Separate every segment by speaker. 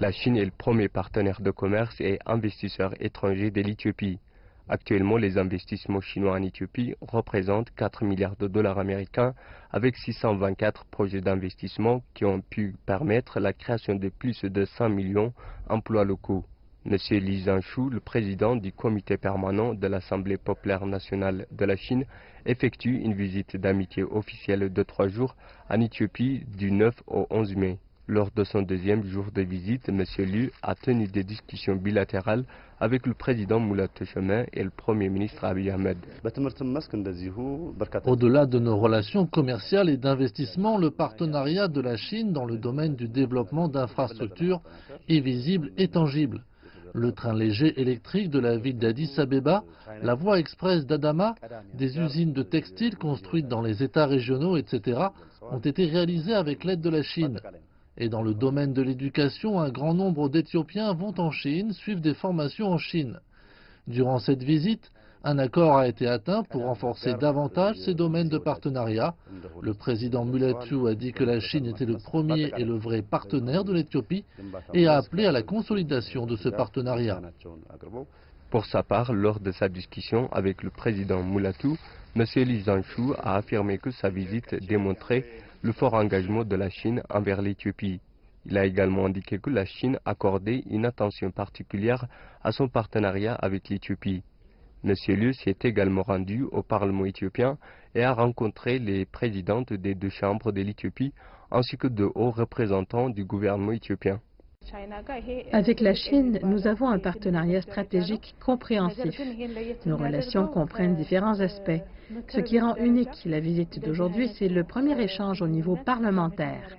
Speaker 1: La Chine est le premier partenaire de commerce et investisseur étranger de l'Éthiopie. Actuellement, les investissements chinois en Éthiopie représentent 4 milliards de dollars américains avec 624 projets d'investissement qui ont pu permettre la création de plus de 100 millions d'emplois locaux. M. Li Zhanshu, le président du comité permanent de l'Assemblée populaire nationale de la Chine, effectue une visite d'amitié officielle de 3 jours en Éthiopie du 9 au 11 mai. Lors de son deuxième jour de visite, M. Liu a tenu des discussions bilatérales avec le président Mulatu Teshome et le Premier ministre Abiy Ahmed.
Speaker 2: Au-delà de nos relations commerciales et d'investissement, le partenariat de la Chine dans le domaine du développement d'infrastructures est visible et tangible. Le train léger électrique de la ville d'Addis Abeba, la voie express d'Adama, des usines de textiles construites dans les États régionaux, etc., ont été réalisés avec l'aide de la Chine. Et dans le domaine de l'éducation, un grand nombre d'Éthiopiens vont en Chine, suivent des formations en Chine. Durant cette visite, un accord a été atteint pour renforcer davantage ces domaines de partenariat. Le président Mulatu a dit que la Chine était le premier et le vrai partenaire de l'Éthiopie et a appelé à la consolidation de ce partenariat.
Speaker 1: Pour sa part, lors de sa discussion avec le président Mulatu, M. Li Zhanshu a affirmé que sa visite démontrait le fort engagement de la Chine envers l'Éthiopie. Il a également indiqué que la Chine accordait une attention particulière à son partenariat avec l'Éthiopie. M. Liu s'est également rendu au Parlement éthiopien et a rencontré les présidentes des deux chambres de l'Éthiopie ainsi que de hauts représentants du gouvernement éthiopien.
Speaker 3: Avec la Chine, nous avons un partenariat stratégique compréhensif. Nos relations comprennent différents aspects. Ce qui rend unique la visite d'aujourd'hui, c'est le premier échange au niveau parlementaire.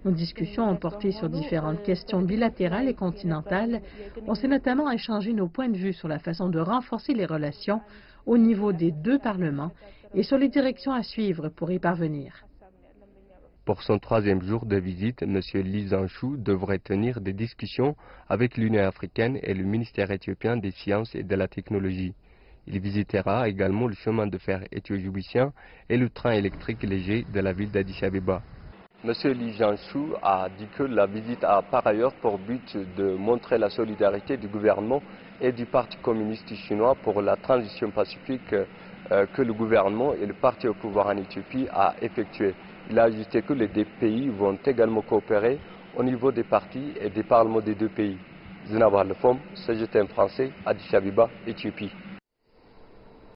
Speaker 3: Nos discussions ont porté sur différentes questions bilatérales et continentales. On s'est notamment échangé nos points de vue sur la façon de renforcer les relations au niveau des deux parlements et sur les directions à suivre pour y parvenir.
Speaker 1: Pour son troisième jour de visite, M. Li Zhanshu devrait tenir des discussions avec l'Union africaine et le ministère éthiopien des sciences et de la technologie. Il visitera également le chemin de fer éthiopien et le train électrique léger de la ville d'Addis Abeba. M. Li Zhanshu a dit que la visite a par ailleurs pour but de montrer la solidarité du gouvernement et du Parti communiste chinois pour la transition pacifique que le gouvernement et le parti au pouvoir en Éthiopie a effectué. Il a ajouté que les deux pays vont également coopérer au niveau des partis et des parlements des deux pays. Zinawar Lefom, CGTN français, Addis Abeba, Éthiopie.